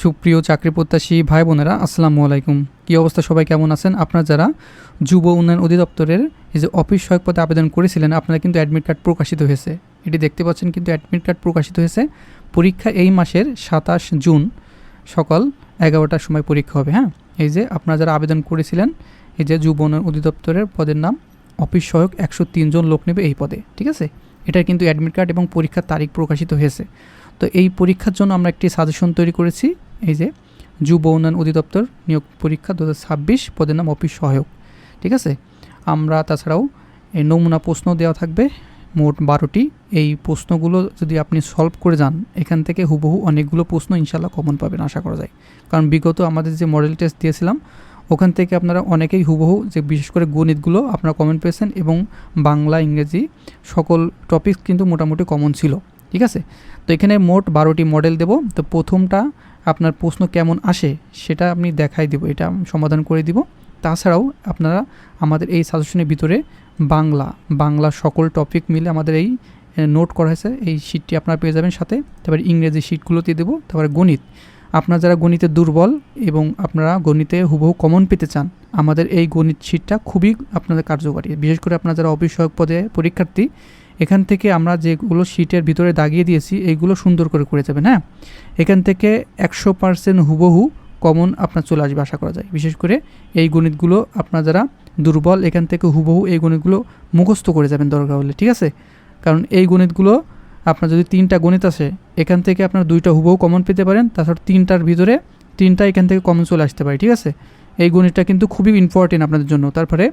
সুপ্রিয় চাকরি প্রত্যাশী ভাই বোনেরা, আসসালামু আলাইকুম। কী অবস্থা, সবাই কেমন আছেন? আপনারা যারা যুব উন্নয়ন অধিদপ্তরের এই যে অফিস সহায়ক পদে আবেদন করেছিলেন, আপনারা কিন্তু অ্যাডমিট কার্ড প্রকাশিত হয়েছে। এটি দেখতে পাচ্ছেন, কিন্তু অ্যাডমিট কার্ড প্রকাশিত হয়েছে। পরীক্ষা এই মাসের 27 জুন সকাল 11টার সময় পরীক্ষা হবে। হ্যাঁ, এই যে আপনারা যারা আবেদন করেছিলেন, এই যে যুব উন্নয়ন অধিদপ্তরের পদের নাম অফিস সহায়ক, 103 জন লোক নেবে এই পদে। ঠিক আছে, এটার কিন্তু অ্যাডমিট কার্ড এবং পরীক্ষার তারিখ প্রকাশিত হয়েছে। তো এই পরীক্ষার জন্য আমরা একটি সাজেশন তৈরি করেছি। এই যে যুব উন্নয়ন অধিদপ্তর নিয়োগ পরীক্ষা 2026 পদের নাম অফিস সহায়ক। ঠিক আছে, আমরা তাছাড়াও এই নমুনা প্রশ্ন দেওয়া থাকবে মোট 12টি। এই প্রশ্নগুলো যদি আপনি সলভ করে যান, এখান থেকে হুবহু অনেকগুলো প্রশ্ন ইনশাল্লাহ কমন পাবেন আশা করা যায়। কারণ বিগত আমাদের যে মডেল টেস্ট দিয়েছিলাম, ওখান থেকে আপনারা অনেকেই হুবহু, যে বিশেষ করে গণিতগুলো আপনারা কমন পেয়েছেন, এবং বাংলা ইংরেজি সকল টপিক কিন্তু মোটামুটি কমন ছিল। ঠিক আছে, তো এখানে মোট 12টি মডেল দেব। তো প্রথমটা আপনার প্রশ্ন কেমন আসে সেটা আমি দেখাই দিব, এটা সমাধান করে দিব। তাছাড়াও আপনারা আমাদের এই সাজেশনের ভিতরে বাংলা সকল টপিক মিলে আমাদের এই নোট করা হয়েছে, এই শিটটি আপনারা পেয়ে যাবেন সাথে। তারপরে ইংরেজি শিটগুলো দিয়ে দেবো। তারপরে গণিত, আপনারা যারা গণিতে দুর্বল এবং আপনারা গণিতে হুবহু কমন পেতে চান, আমাদের এই গণিত শিটটা খুবই আপনাদের কার্যকারী। বিশেষ করে আপনারা যারা অফিস সহায়ক পদে পরীক্ষার্থী, এখান থেকে আমরা যেগুলো শিটের ভিতরে দাগিয়ে দিয়েছি এইগুলো সুন্দর করে যাবেন। হ্যাঁ, এখান থেকে 100% হুবহু কমন আপনার চলে আসবে আশা করা যায়। বিশেষ করে এই গণিতগুলো আপনারা যারা দুর্বল, এখান থেকে হুবহু এই গণিতগুলো মুখস্থ করে যাবেন দরকার হলে। ঠিক আছে, কারণ এই গণিতগুলো আপনার যদি 3টা গণিত আসে, এখান থেকে আপনার 2টা হুবহু কমন পেতে পারেন। তাছাড়া 3টার ভিতরে 3টা এখান থেকে কমন চলে আসতে পারে। ঠিক আছে, এই গণিতটা কিন্তু খুবই ইম্পর্টেন্ট আপনাদের জন্য। তারপরে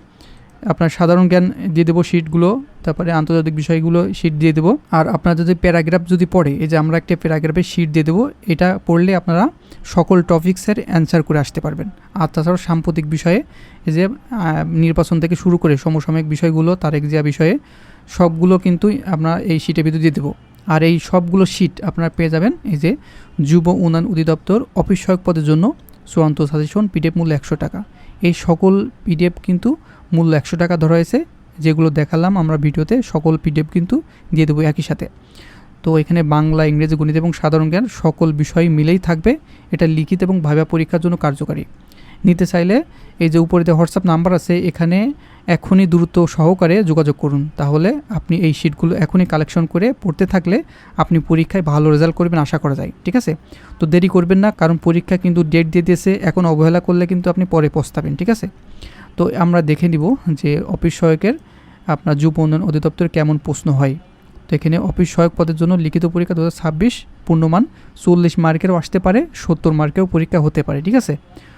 আপনার সাধারণ জ্ঞান দিয়ে দেবো শিটগুলো, তারপরে আন্তর্জাতিক বিষয়গুলো শিট দিয়ে দেবো। আর আপনার যদি প্যারাগ্রাফ যদি পড়ে, এই যে আমরা একটা প্যারাগ্রাফের শিট দিয়ে দেবো, এটা পড়লে আপনারা সকল টপিক্সের অ্যান্সার করে আসতে পারবেন। আর তাছাড়াও সাম্প্রতিক বিষয়ে, এই যে নির্বাচন থেকে শুরু করে সমসাময়িক বিষয়গুলো, তারেক জিয়া বিষয়ে সবগুলো কিন্তু আমরা এই শিটের ভিতরে দিয়ে দেবো। আর এই সবগুলো শিট আপনারা পেয়ে যাবেন এই যে যুব উন্নয়ন অধিদপ্তর অফিস সহায়ক পদের জন্য চূড়ান্ত সাজেশন, পিডিএফ মূল্য 100 টাকা। এই সকল পিডিএফ কিন্তু মূল্য 100 টাকা ধরা হয়েছে। যেগুলো দেখালাম আমরা ভিডিওতে, সকল পিডিএফ কিন্তু দিয়ে দেবো একই সাথে। তো এখানে বাংলা, ইংরেজি, গণিত এবং সাধারণ জ্ঞান সকল বিষয় মিলেই থাকবে। এটা লিখিত এবং ভাইভা পরীক্ষার জন্য কার্যকারী। নিতে চাইলে এই যে উপরে যে হোয়াটসঅ্যাপ নাম্বার আছে, এখানে এখনই দ্রুত সহকারে যোগাযোগ করুন। তাহলে আপনি এই শিটগুলো এখনই কালেকশন করে পড়তে থাকলে আপনি পরীক্ষায় ভালো রেজাল্ট করবেন আশা করা যায়। ঠিক আছে, তো দেরি করবেন না, কারণ পরীক্ষা কিন্তু ডেট দিয়ে দিয়েছে। এখন অবহেলা করলে কিন্তু আপনি পরে পস্তাবেন। ঠিক আছে, তো আমরা দেখে নিব যে অফিস সহায়কের আপনার যুব উন্নয়ন অধিদপ্তর কেমন প্রশ্ন হয়। তো এখানে অফিস সহায়ক পদের জন্য লিখিত পরীক্ষা 2026, পূর্ণমান 40 মার্কেরও আসতে পারে, 70 মার্কেও পরীক্ষা হতে পারে। ঠিক আছে,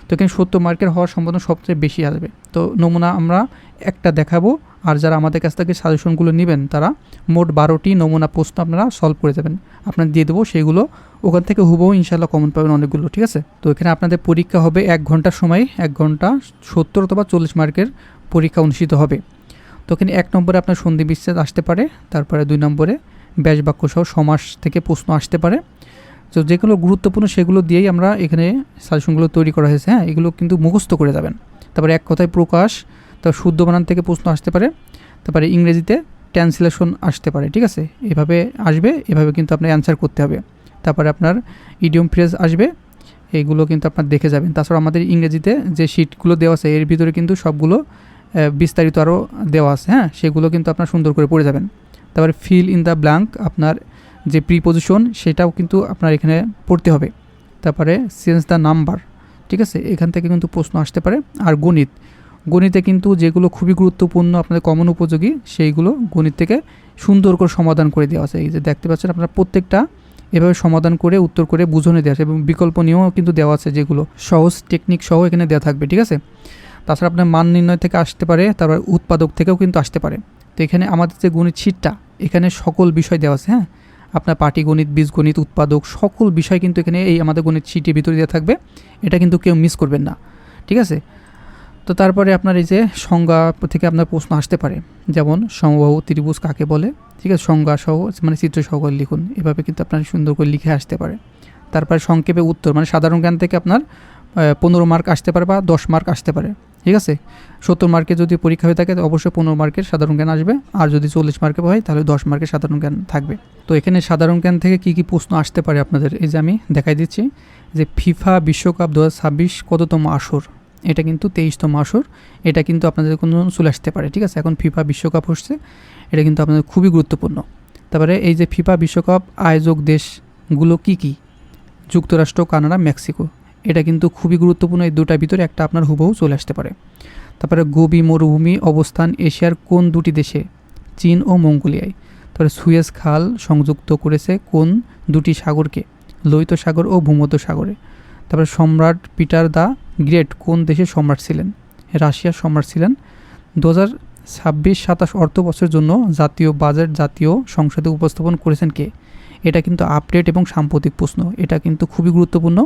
তো এখানে 70 মার্কের হওয়ার সম্ভাবনা সবচেয়ে বেশি আসবে। তো নমুনা আমরা একটা দেখাবো, আর যারা আমাদের কাছ থেকে সাজেশনগুলো নেবেন তারা মোট 12টি নমুনা প্রশ্ন আপনারা সলভ করে যাবেন। আপনার দিয়ে দেবো সেইগুলো, ওখান থেকে হুবহু ইনশাল্লাহ কমন পাবেন অনেকগুলো। ঠিক আছে, তো এখানে আপনাদের পরীক্ষা হবে 1 ঘন্টার সময়, 1 ঘন্টা 70 অথবা 40 মার্কের পরীক্ষা অনুষ্ঠিত হবে। তো এখানে 1 নম্বরে আপনার সন্ধি বিচ্ছেদ আসতে পারে, তারপরে 2 নম্বরে ব্যাস বাক্য সহ সমাস থেকে প্রশ্ন আসতে পারে। তো যেগুলো গুরুত্বপূর্ণ সেগুলো দিয়েই আমরা এখানে সাজেশনগুলো তৈরি করা হয়েছে। হ্যাঁ, এগুলো কিন্তু মুখস্থ করে যাবেন। তারপরে এক কথায় প্রকাশ, তারপর শুদ্ধ বানান থেকে প্রশ্ন আসতে পারে। তারপরে ইংরেজিতে ট্রান্সলেশন আসতে পারে। ঠিক আছে, এভাবে আসবে, এভাবে কিন্তু আপনার অ্যান্সার করতে হবে। তারপরে আপনার ইডিয়ম ফ্রেজ আসবে, এইগুলো কিন্তু আপনার দেখে যাবেন। তাছাড়া আমাদের ইংরেজিতে যে শিটগুলো দেওয়া আছে, এর ভিতরে কিন্তু সবগুলো বিস্তারিত আরও দেওয়া আছে। হ্যাঁ, সেগুলো কিন্তু আপনার সুন্দর করে পড়ে যাবেন। তারপরে ফিল ইন দ্য ব্ল্যাঙ্ক, আপনার যে প্রিপোজিশন সেটাও কিন্তু আপনার এখানে পড়তে হবে। তারপরে চেঞ্জ দ্য নাম্বার। ঠিক আছে, এখান থেকে কিন্তু প্রশ্ন আসতে পারে। আর গণিতে কিন্তু যেগুলো খুবই গুরুত্বপূর্ণ, আপনাদের কমন উপযোগী, সেইগুলো গণিত থেকে সুন্দর করে সমাধান করে দেওয়া আছে। এই যে দেখতে পাচ্ছেন, আপনারা প্রত্যেকটা এভাবে সমাধান করে উত্তর করে বুঝনে দেওয়া আছে, এবং বিকল্প নিয়েও কিন্তু দেওয়া আছে, যেগুলো সহজ টেকনিক সহ এখানে দেওয়া থাকবে। ঠিক আছে, তাছাড়া আপনার মান নির্ণয় থেকে আসতে পারে, তারপর উৎপাদক থেকেও কিন্তু আসতে পারে। তো এখানে আমাদের যে গণিত শিটটা, এখানে সকল বিষয় দেওয়া আছে। হ্যাঁ, আপনার পাটিগণিত, বীজগণিত, উৎপাদক সকল বিষয় কিন্তু এখানে এই আমাদের গণিত শিটের ভিতরে দেওয়া থাকবে। এটা কিন্তু কেউ মিস করবেন না। ঠিক আছে, তো তারপরে আপনার এই যে সংজ্ঞা থেকে আপনার প্রশ্ন আসতে পারে, যেমন সমবাহু ত্রিভুজ কাকে বলে। ঠিক আছে, সংজ্ঞা সহ মানে চিত্র সহকারে লিখুন, এভাবে কিন্তু আপনার সুন্দর করে লিখে আসতে পারে। তারপরে সংক্ষেপে উত্তর, মানে সাধারণ জ্ঞান থেকে আপনার 15 মার্ক আসতে পারে বা 10 মার্ক আসতে পারে, ঠিক আছে। 70 মার্কের যদি পরীক্ষা হয়ে থাকে তো অবশ্যই 15 মার্কের সাধারণ জ্ঞান আসবে, আর যদি 40 মার্কের হয় তাহলে 10 মার্কের সাধারণ জ্ঞান থাকবে। তো এখানে সাধারণ জ্ঞান থেকে কী কী প্রশ্ন আসতে পারে আপনাদের, এই যে আমি দেখাই দিচ্ছি যে ফিফা বিশ্বকাপ 2026 কততম আসর, এটা কিন্তু 23তম আসর। এটা কিন্তু আপনাদের কোনো চলে আসতে পারে, ঠিক আছে। এখন ফিফা বিশ্বকাপ হচ্ছে, এটা কিন্তু আপনাদের খুবই গুরুত্বপূর্ণ। তারপরে এই যে ফিফা বিশ্বকাপ আয়োজক দেশগুলো কী কী, যুক্তরাষ্ট্র, কানাডা, মেক্সিকো, এটা কিন্তু খুবই গুরুত্বপূর্ণ। এই দুটার ভিতরে একটা আপনার হুবহু চলে আসতে পারে। তারপরে গোবি মরুভূমি অবস্থান এশিয়ার কোন দুটি দেশে, চীন ও মঙ্গোলিয়ায়। তারপরে সুয়েজ খাল সংযুক্ত করেছে কোন দুটি সাগরকে, লোহিত সাগর ও ভূমধ্য সাগরে। তারপরে সম্রাট পিটার দ্য গ্রেট কোন দেশের সম্রাট ছিলেন, রাশিয়ার সম্রাট ছিলেন। 2026-27 অর্থ বছরের জন্য জাতীয় বাজেট জাতীয় সংসদে উপস্থাপন করেছেন কে, এটা কিন্তু আপডেট এবং সাম্প্রতিক প্রশ্ন, এটা কিন্তু খুবই গুরুত্বপূর্ণ।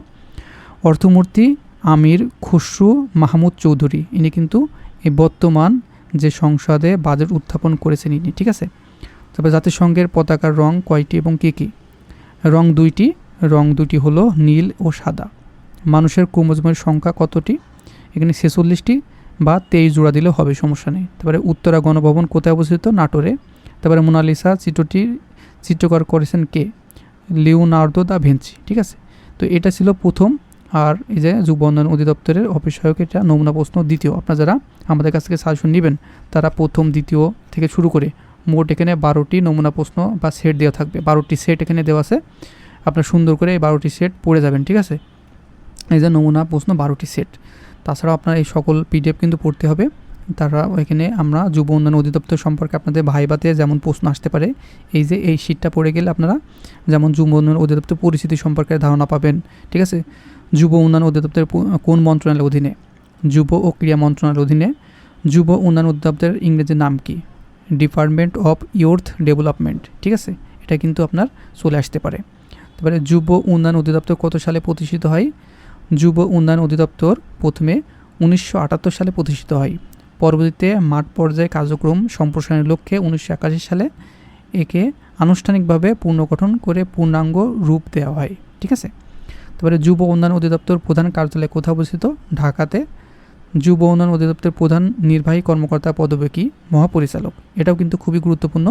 অর্থমূর্তি আমির খুসরু মাহমুদ চৌধুরী, ইনি কিন্তু এই বর্তমান যে সংসদে বাজেট উত্থাপন করেছেন ইনি, ঠিক আছে। তারপরে জাতিসংঘের পতাকার রং কয়টি এবং কী কী, রং দুটি হলো নীল ও সাদা। মানুষের ক্রোমোজোমের সংখ্যা কতটি, এখানে 46টি বা 23 জোড়া দিলেও হবে, সমস্যা নেই। তারপরে উত্তরা গণভবন কোথায় অবস্থিত, নাটোরে। তারপরে মোনালিসা চিত্রটির চিত্রকর করেছেন কে, লিওনার্দো দা ভিঞ্চি, ঠিক আছে। তো এটা ছিল প্রথম। আর এই যে যুব উন্নয়ন অধিদপ্তরের অফিস সহায়ক, এটা নমুনা প্রশ্ন দ্বিতীয়। আপনারা যারা আমাদের কাছ থেকে সাজেশন নেবেন তারা প্রথম দ্বিতীয় থেকে শুরু করে মোট এখানে 12টি নমুনা প্রশ্ন বা সেট দেওয়া থাকবে, 12টি সেট এখানে দেওয়া আছে। আপনার সুন্দর করে এই 12টি সেট পড়ে যাবেন, ঠিক আছে। এই যে নমুনা প্রশ্ন 12টি সেট, তাছাড়াও আপনার এই সকল পিডিএফ কিন্তু পড়তে হবে। তারা এখানে আমরা যুব উন্নয়ন অধিদপ্তর সম্পর্কে আপনাদের ভাইবাতে যেমন প্রশ্ন আসতে পারে, এই যে এই শীটটা পড়ে গেলে আপনারা যেমন যুব উন্নয়ন অধিদপ্তর পরিস্থিতি সম্পর্কে ধারণা পাবেন, ঠিক আছে। যুব উন্নয়ন অধিদপ্তরের কোন মন্ত্রণালয়ের অধীনে, যুব ও ক্রীড়া মন্ত্রণালয়ের অধীনে। যুব উন্নয়ন অধিদপ্তরের ইংরেজি নাম কি, ডিপার্টমেন্ট অফ ইয়ুথ ডেভেলপমেন্ট, ঠিক আছে। এটা কিন্তু আপনার চলে আসতে পারে। তারপরে যুব উন্নয়ন অধিদপ্তর কত সালে প্রতিষ্ঠিত হয়, যুব উন্নয়ন অধিদপ্তর প্রথমে 1978 সালে প্রতিষ্ঠিত হয়। পরবর্তীতে মাঠ পর্যায়ে কার্যক্রম সম্প্রসারণের লক্ষ্যে 1981 সালে একে আনুষ্ঠানিকভাবে পুনর্গঠন করে পূর্ণাঙ্গ রূপ দেওয়া হয়, ঠিক আছে। তারপরে যুব উন্নয়ন অধিদপ্তর প্রধান কার্যালয় কোথায় অবস্থিত, ঢাকাতে। যুব উন্নয়ন অধিদপ্তরের প্রধান নির্বাহী কর্মকর্তা পদবি কি, মহাপরিচালক, এটাও কিন্তু খুবই গুরুত্বপূর্ণ।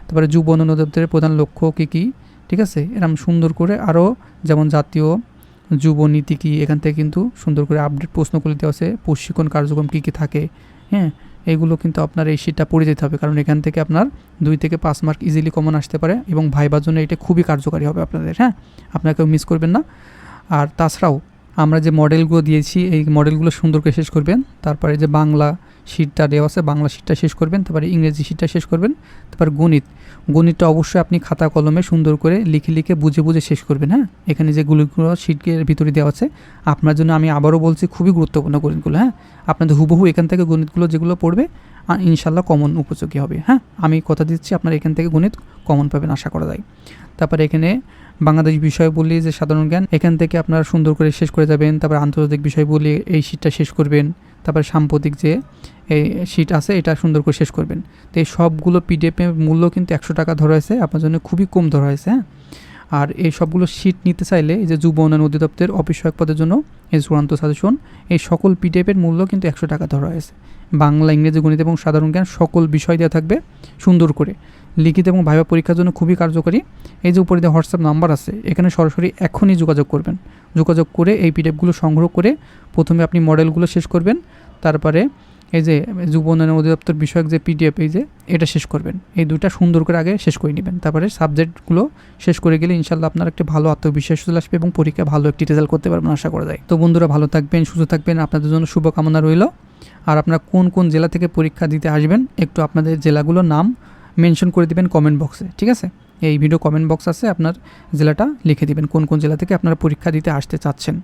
তারপরে যুব উন্নয়ন অধিদপ্তরের প্রধান লক্ষ্য কী কী, ঠিক আছে। এরকম সুন্দর করে আরও যেমন জাতীয় যুব নীতি কী, এখান থেকে কিন্তু সুন্দর করে আপডেট প্রশ্নগুলি দেওয়া আছে, প্রশিক্ষণ কার্যক্রম কী কী থাকে, হ্যাঁ, এইগুলো কিন্তু আপনার এই শীটটা পড়ে যেতে হবে, কারণ এখান থেকে আপনার 2 থেকে 5 মার্ক ইজিলি কমন আসতে পারে এবং ভাইবার জন্য এটা খুবই কার্যকারী হবে আপনাদের, হ্যাঁ, আপনাকেও মিস করবেন না। আর তাছাড়াও আমরা যে মডেলগুলো দিয়েছি এই মডেলগুলো সুন্দর করে শেষ করবেন। তারপরে যে বাংলা শীটটা দেওয়া আছে, বাংলা শীটটা শেষ করবেন। তারপরে ইংরেজি শীটটা শেষ করবেন। তারপর গণিতটা অবশ্যই আপনি খাতা কলমে সুন্দর করে লিখে বুঝে শেষ করবেন, হ্যাঁ। এখানে যে গুলিগুলো শীটের ভিতরে দেওয়া আছে আপনার জন্য আমি আবারও বলছি খুবই গুরুত্বপূর্ণ গণিতগুলো, হ্যাঁ। আপনাদের হুবহু এখান থেকে গণিতগুলো যেগুলো পড়বে ইনশাল্লাহ কমন উপযোগী হবে, হ্যাঁ। আমি কথা দিচ্ছি আপনার এখান থেকে গণিত কমন পাবেন আশা করা যায়। তারপরে এখানে বাংলাদেশ বিষয় বলি যে সাধারণ জ্ঞান, এখান থেকে আপনারা সুন্দর করে শেষ করে যাবেন। তারপর আন্তর্জাতিক বিষয় বলি এই শীটটা শেষ করবেন। তারপরে সাম্প্রতিক যে এই শীট আছে এটা সুন্দর করে শেষ করবেন। তো এই সবগুলো পিডিএফের মূল্য কিন্তু 100 টাকা ধরা হয়েছে, আপনার জন্য খুবই কম ধরা হয়েছে, হ্যাঁ। আর এই সবগুলো শীট নিতে চাইলে এই যে যুব উন্নয়ন অধিদপ্তরের অফিস সহায়ক পদের জন্য এই চূড়ান্ত সাজেশন, এই সকল পিডিএফের মূল্য কিন্তু 100 টাকা ধরা হয়েছে। বাংলা, ইংরেজি, গণিত এবং সাধারণ জ্ঞান সকল বিষয় দেওয়া থাকবে সুন্দর করে। লিখিত এবং ভাইবা পরীক্ষার জন্য খুবই কার্যকরী। এই যে উপরে যে হোয়াটসঅ্যাপ নাম্বার আছে এখানে সরাসরি এখনই যোগাযোগ করবেন। যোগাযোগ করে এই পিডিএফগুলো সংগ্রহ করে প্রথমে আপনি মডেলগুলো শেষ করবেন, তারপরে এই যে যুব উন্নয়ন অধিদপ্তর বিষয়ক যে পিডিএফ এই যে এটা শেষ করবেন। এই দুইটা সুন্দর করে আগে শেষ করে নেবেন, তারপরে সাবজেক্টগুলো শেষ করে গেলে ইনশাল্লাহ আপনার একটা ভালো আত্মবিশ্বাস চলে আসবে এবং পরীক্ষা ভালো একটি রেজাল্ট করতে পারবেন আশা করা যায়। তো বন্ধুরা ভালো থাকবেন, সুস্থ থাকবেন, আপনাদের জন্য শুভকামনা রইল। আর আপনারা কোন কোন জেলা থেকে পরীক্ষা দিতে আসবেন একটু আপনাদের জেলাগুলোর নাম মেনশন করে দিবেন কমেন্ট বক্সে, ঠিক আছে। এই ভিডিও কমেন্ট বক্স আছে, আপনার জেলাটা লিখে দিবেন কোন কোন জেলা থেকে আপনারা পরীক্ষা দিতে আসতে চাচ্ছেন।